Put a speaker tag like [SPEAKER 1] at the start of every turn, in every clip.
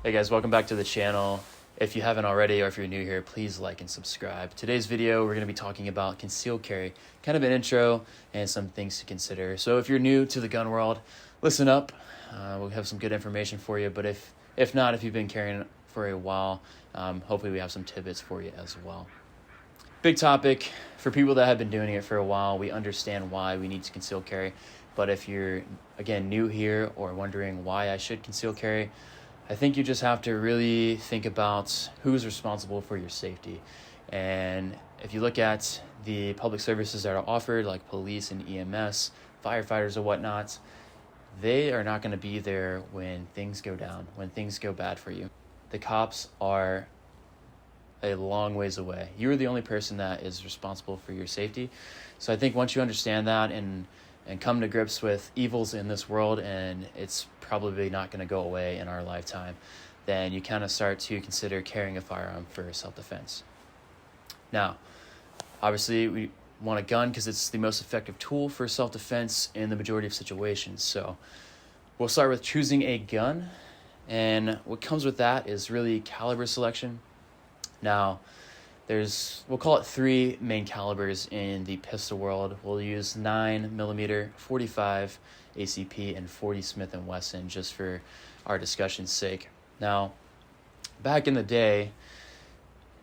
[SPEAKER 1] Hey guys, welcome back to the channel. If you haven't already, or if you're new here, please like and subscribe. Today's video, we're going to be talking about concealed carry, kind of an intro and some things to consider. So if you're new to the gun world, listen up. We'll have some good information for you, but if not, if you've been carrying for a while, hopefully we have some tidbits for you as well. Big topic for people that have been doing it for a while. We understand why we need to conceal carry, but if you're, again, new here or wondering why I should conceal carry, I think you just have to really think about who's responsible for your safety. And if you look at the public services that are offered, like police and EMS, firefighters and whatnot, they are not going to be there when things go down, when things go bad for you. The cops are a long ways away. You're the only person that is responsible for your safety. So I think once you understand that and come to grips with evils in this world, and it's probably not going to go away in our lifetime, then you kind of start to consider carrying a firearm for self-defense. Now, obviously, we want a gun because it's the most effective tool for self-defense in the majority of situations. So we'll start with choosing a gun, and what comes with that is really caliber selection. Now, we'll call it three main calibers in the pistol world. We'll use 9mm, 45 ACP, and 40 Smith & Wesson just for our discussion's sake. Now, back in the day,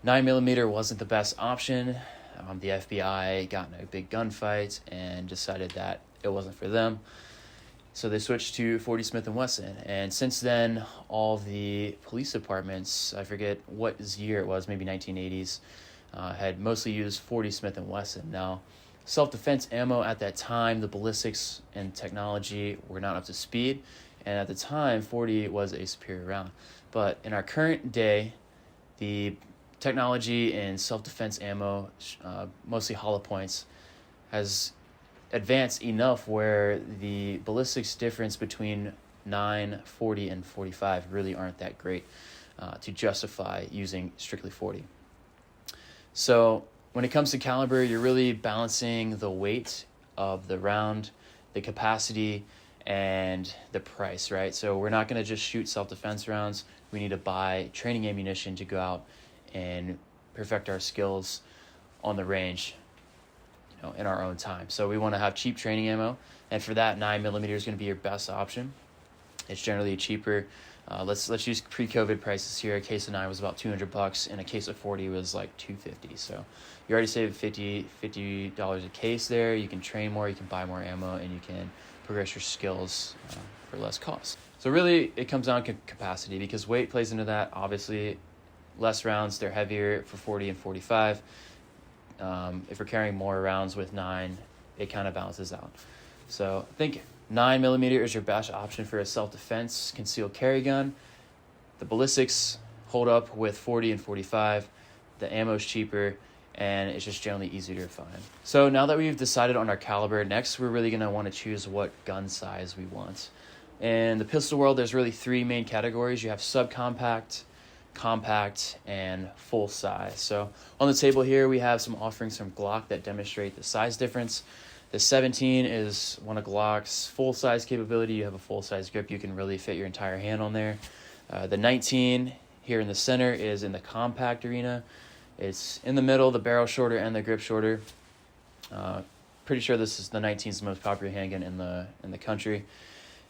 [SPEAKER 1] 9mm wasn't the best option. The FBI got in a big gunfight and decided that it wasn't for them. So they switched to 40 Smith & Wesson. And since then, all the police departments, I forget what year it was, maybe 1980s, had mostly used 40 Smith & Wesson. Now, self-defense ammo at that time, the ballistics and technology were not up to speed. And at the time, 40 was a superior round. But in our current day, the technology in self-defense ammo, mostly hollow points, has advanced enough where the ballistics difference between 9, 40, and 45 really aren't that great to justify using strictly 40. So when it comes to caliber, you're really balancing the weight of the round, the capacity, and the price, right? So we're not going to just shoot self-defense rounds. We need to buy training ammunition to go out and perfect our skills on the range, in our own time. So we want to have cheap training ammo, and for that, 9mm is going to be your best option. It's generally cheaper. Let's use pre-COVID prices here. A case of 9 was about $200, and a case of 40 was like $250. So you already saved $50 a case there. You can train more, you can buy more ammo, and you can progress your skills for less cost. So really, it comes down to capacity, because weight plays into that. Obviously, less rounds, they're heavier for 40 and 45. If we're carrying more rounds with 9, it kind of balances out. So I think 9mm is your best option for a self-defense concealed carry gun. The ballistics hold up with 40 and 45. The ammo's cheaper, and it's just generally easier to find. So now that we've decided on our caliber, next we're really going to want to choose what gun size we want. In the pistol world, there's really three main categories. You have subcompact, compact, and full size. So on the table here, we have some offerings from Glock that demonstrate the size difference. The 17 is one of Glock's full size capability. You have a full size grip. You can really fit your entire hand on there. The 19 here in the center is in the compact arena. It's in the middle, the barrel shorter and the grip shorter. Pretty sure this is the 19's the most popular handgun in the country,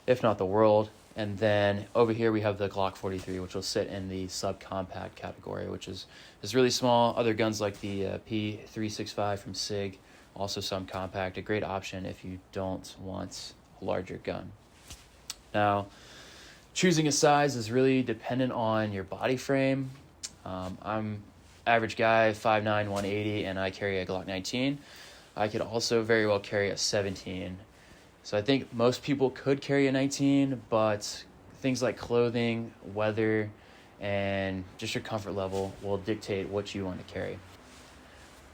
[SPEAKER 1] if not the world. And then over here we have the Glock 43, which will sit in the subcompact category, which is really small. Other guns like the P365 from SIG, also subcompact, a great option if you don't want a larger gun. Now, choosing a size is really dependent on your body frame. I'm average guy, 5'9", 180, and I carry a Glock 19. I could also very well carry a 17. So I think most people could carry a 19, but things like clothing, weather, and just your comfort level will dictate what you want to carry.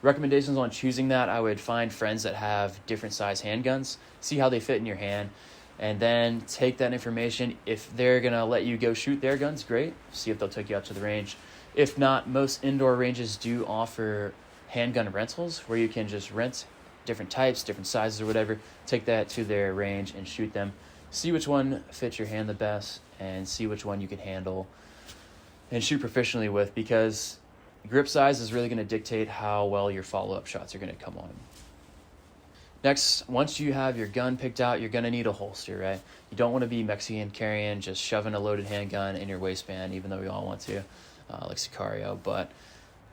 [SPEAKER 1] Recommendations on choosing that, I would find friends that have different size handguns, see how they fit in your hand, and then take that information. If they're going to let you go shoot their guns, great. See if they'll take you out to the range. If not, most indoor ranges do offer handgun rentals where you can just rent different types, different sizes or whatever, take that to their range and shoot them. See which one fits your hand the best and see which one you can handle and shoot proficiently with, because grip size is really going to dictate how well your follow-up shots are going to come on. Next, once you have your gun picked out, you're going to need a holster, right? You don't want to be Mexican carrying, just shoving a loaded handgun in your waistband, even though we all want to, like Sicario. But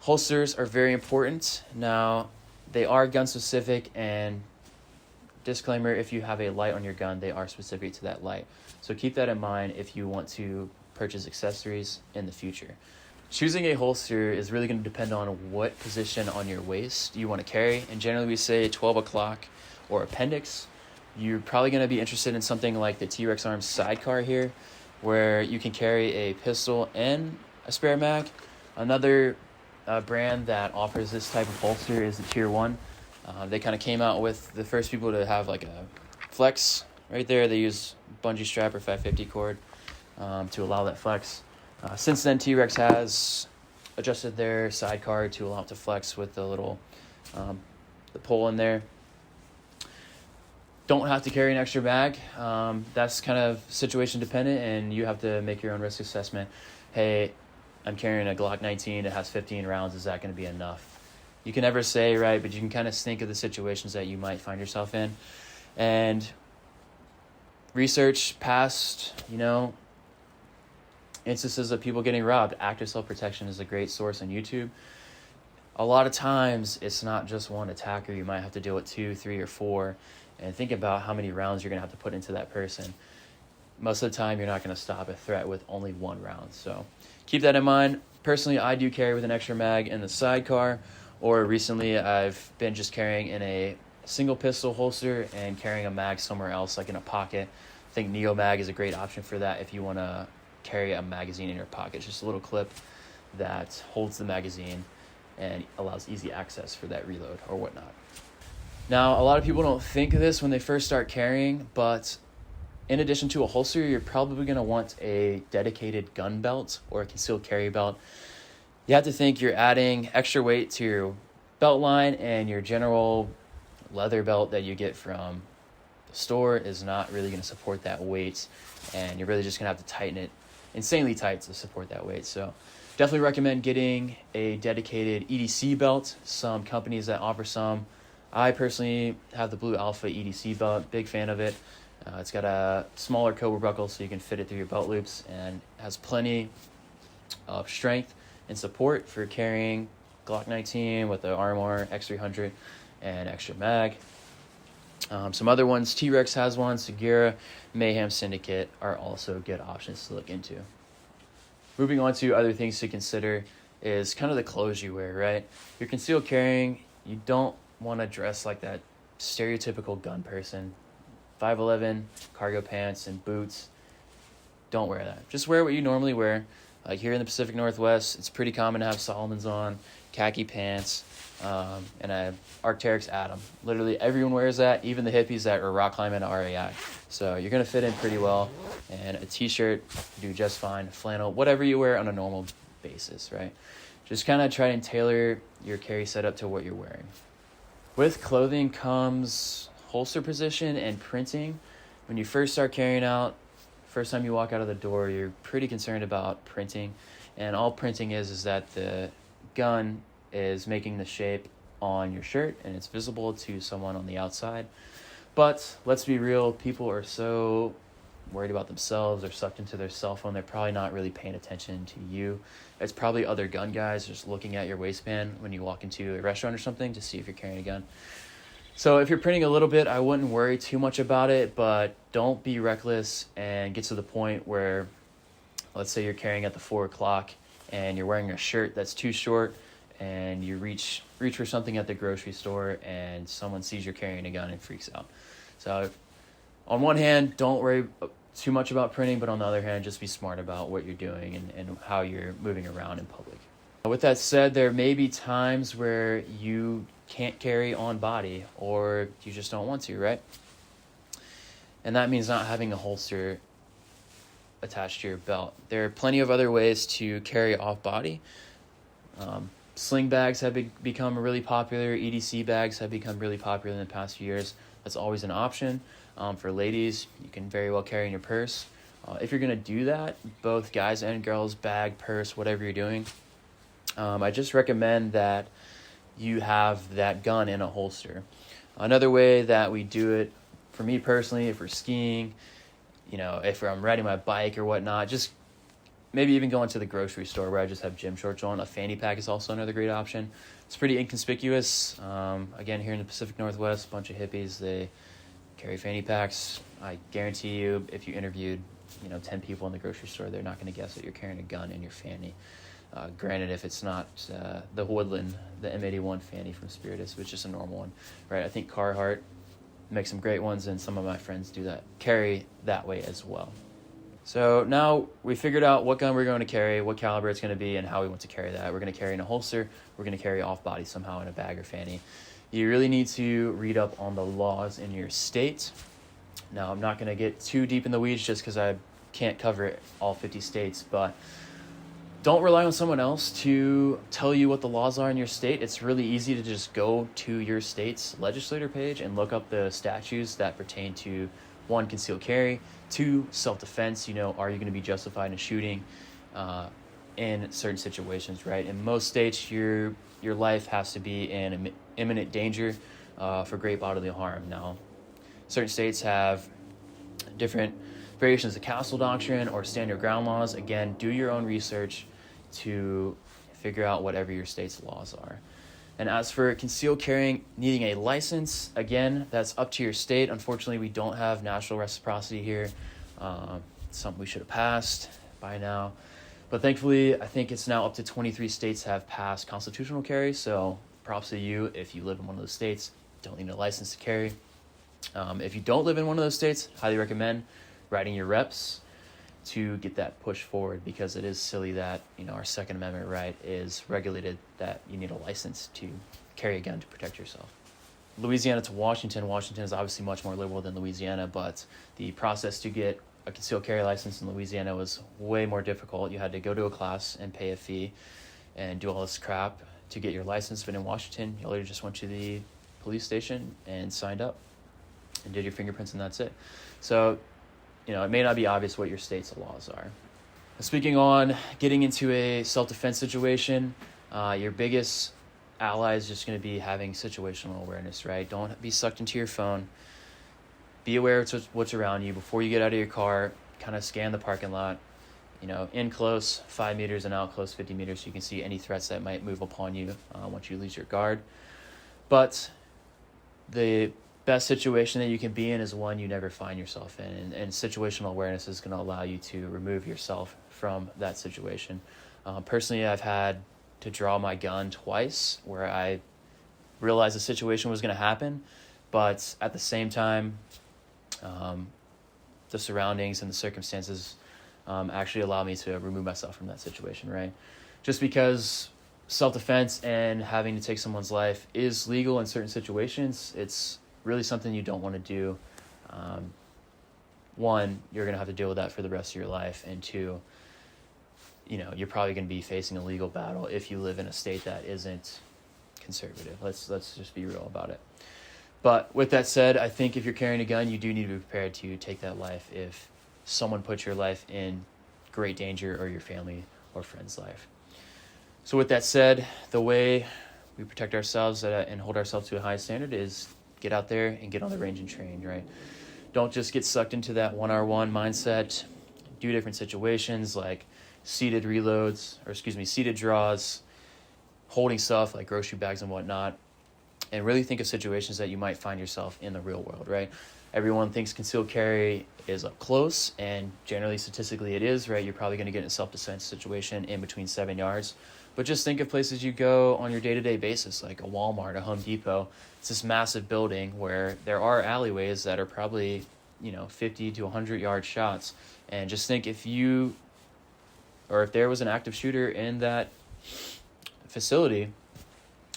[SPEAKER 1] holsters are very important. Now, they are gun specific, and disclaimer, if you have a light on your gun, they are specific to that light. So keep that in mind if you want to purchase accessories in the future. Choosing a holster is really going to depend on what position on your waist you want to carry. And generally we say 12 o'clock or appendix. You're probably going to be interested in something like the T.REX Arms Sidecar here, where you can carry a pistol and a spare mag. Another brand that offers this type of holster is the Tier 1. They kind of came out with the first people to have like a flex right there. They use bungee strap or 550 cord to allow that flex. Since then, T.REX has adjusted their sidecar to allow it to flex with the little the pole in there. Don't have to carry an extra mag. That's kind of situation dependent, and you have to make your own risk assessment. Hey, I'm carrying a Glock 19. It has 15 rounds. Is that going to be enough? You can never say, right? But you can kind of think of the situations that you might find yourself in, and research past, instances of people getting robbed. Active self-protection is a great source on YouTube. A lot of times, it's not just one attacker. You might have to deal with 2, 3, or 4. And think about how many rounds you're going to have to put into that person. Most of the time, you're not going to stop a threat with only 1 round. So keep that in mind. Personally, I do carry with an extra mag in the sidecar, or recently I've been just carrying in a single pistol holster and carrying a mag somewhere else, like in a pocket. I think Neo Mag is a great option for that if you want to carry a magazine in your pocket. It's just a little clip that holds the magazine and allows easy access for that reload or whatnot. Now, a lot of people don't think of this when they first start carrying, but in addition to a holster, you're probably going to want a dedicated gun belt or a concealed carry belt. You have to think you're adding extra weight to your belt line, and your general leather belt that you get from the store is not really going to support that weight, and you're really just going to have to tighten it insanely tight to support that weight. So definitely recommend getting a dedicated EDC belt. Some companies that offer some. I personally have the Blue Alpha EDC belt, big fan of it. It's got a smaller cobra buckle so you can fit it through your belt loops, and has plenty of strength and support for carrying Glock 19 with the Armor X300 and extra mag. Some other ones, T.REX has one, Segura, Mayhem Syndicate are also good options to look into. Moving on to other things to consider is kind of the clothes you wear, right? If you're concealed carrying, you don't want to dress like that stereotypical gun person. 5'11", cargo pants and boots. Don't wear that. Just wear what you normally wear. Like here in the Pacific Northwest, it's pretty common to have Solomon's on, khaki pants, and a Arc'teryx Atom. Literally everyone wears that, even the hippies that are rock climbing at RAI. So you're going to fit in pretty well, and a t-shirt do just fine, flannel, whatever you wear on a normal basis, right? Just kind of try and tailor your carry setup to what you're wearing. With clothing comes holster position and printing. When you first start carrying out, first time you walk out of the door, you're pretty concerned about printing. And all printing is that the gun is making the shape on your shirt and it's visible to someone on the outside. But let's be real, people are so worried about themselves or sucked into their cell phone, they're probably not really paying attention to you. It's probably other gun guys just looking at your waistband when you walk into a restaurant or something to see if you're carrying a gun. So if you're printing a little bit, I wouldn't worry too much about it, but don't be reckless and get to the point where, let's say you're carrying at the 4 o'clock and you're wearing a shirt that's too short and you reach for something at the grocery store and someone sees you're carrying a gun and freaks out. So on one hand, don't worry too much about printing, but on the other hand, just be smart about what you're doing and how you're moving around in public. With that said, there may be times where you can't carry on body or you just don't want to, right? And that means not having a holster attached to your belt. There are plenty of other ways to carry off body. Sling bags have become really popular. EDC bags have become really popular in the past few years. That's always an option. For ladies, you can very well carry in your purse If you're going to do that, both guys and girls, bag, purse, whatever you're doing, I just recommend that you have that gun in a holster. Another way that we do it, for me personally, if we're skiing, if I'm riding my bike or whatnot, just maybe even going to the grocery store where I just have gym shorts on, a fanny pack is also another great option. It's pretty inconspicuous. Again, here in the Pacific Northwest, a bunch of hippies, they carry fanny packs. I guarantee you, if you interviewed 10 people in the grocery store, they're not going to guess that you're carrying a gun in your fanny. Granted, if it's not the Woodland, the M81 fanny from Spiritus, which is a normal one, right? I think Carhartt makes some great ones, and some of my friends carry that way as well. So now we figured out what gun we're going to carry, what caliber it's going to be, and how we want to carry that. We're going to carry in a holster. We're going to carry off body somehow in a bag or fanny. You really need to read up on the laws in your state. Now, I'm not going to get too deep in the weeds just because I can't cover all 50 states, but don't rely on someone else to tell you what the laws are in your state. It's really easy to just go to your state's legislator page and look up the statutes that pertain to, 1, concealed carry, 2, self-defense. Are you going to be justified in shooting in certain situations, right? In most states, your life has to be in imminent danger for great bodily harm. Now, certain states have different variations of castle doctrine or stand your ground laws. Again, do your own research to figure out whatever your state's laws are. And as for concealed carrying, needing a license, again, that's up to your state. Unfortunately, we don't have national reciprocity here. Something we should have passed by now. But thankfully, I think it's now up to 23 states have passed constitutional carry. So props to you if you live in one of those states. Don't need a license to carry. If you don't live in one of those states, highly recommend writing your reps to get that push forward, because it is silly that our Second Amendment right is regulated that you need a license to carry a gun to protect yourself. Louisiana to Washington is obviously much more liberal than Louisiana, but the process to get a concealed carry license in Louisiana was way more difficult. You had to go to a class and pay a fee and do all this crap to get your license. But in Washington, you literally just went to the police station and signed up and did your fingerprints, and that's it. So it may not be obvious what your state's laws are. Speaking on getting into a self-defense situation, your biggest ally is just going to be having situational awareness, right? Don't be sucked into your phone. Be aware of what's around you. Before you get out of your car, kind of scan the parking lot, in close 5 meters and out close 50 meters so you can see any threats that might move upon you once you lose your guard. But the best situation that you can be in is one you never find yourself in, and situational awareness is going to allow you to remove yourself from that situation. Personally, I've had to draw my gun twice where I realized the situation was going to happen, but at the same time, the surroundings and the circumstances actually allow me to remove myself from that situation, right? Just because self-defense and having to take someone's life is legal in certain situations, it's really something you don't want to do. 1, you're going to have to deal with that for the rest of your life, and 2, you're probably going to be facing a legal battle if you live in a state that isn't conservative. Let's just be real about it. But with that said, I think if you're carrying a gun, you do need to be prepared to take that life if someone puts your life in great danger, or your family or friend's life. So with that said, the way we protect ourselves and hold ourselves to a high standard is get out there and get on the range and train, right? Don't just get sucked into that 1R1 mindset. Do different situations like seated draws, holding stuff like grocery bags and whatnot, and really think of situations that you might find yourself in the real world, right? Everyone thinks concealed carry is up close, and generally, statistically, it is, right? You're probably going to get in a self-defense situation in between 7 yards. But just think of places you go on your day-to-day basis, like a Walmart, a Home Depot. It's this massive building where there are alleyways that are probably, 50 to 100-yard shots. And just think if there was an active shooter in that facility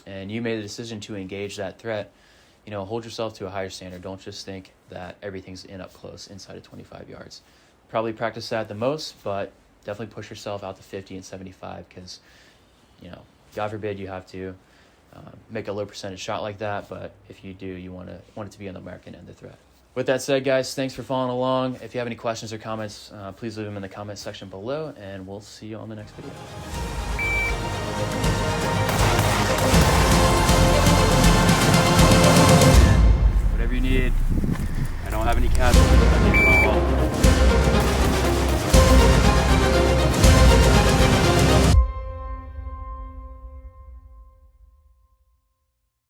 [SPEAKER 1] and you made the decision to engage that threat, hold yourself to a higher standard. Don't just think that everything's in up close inside of 25 yards. Probably practice that the most, but definitely push yourself out to 50 and 75 because, God forbid you have to make a low percentage shot like that. But if you do, you want it to be on the American end of the threat. With that said, guys, thanks for following along. If you have any questions or comments, please leave them in the comment section below, and we'll see you on the next video.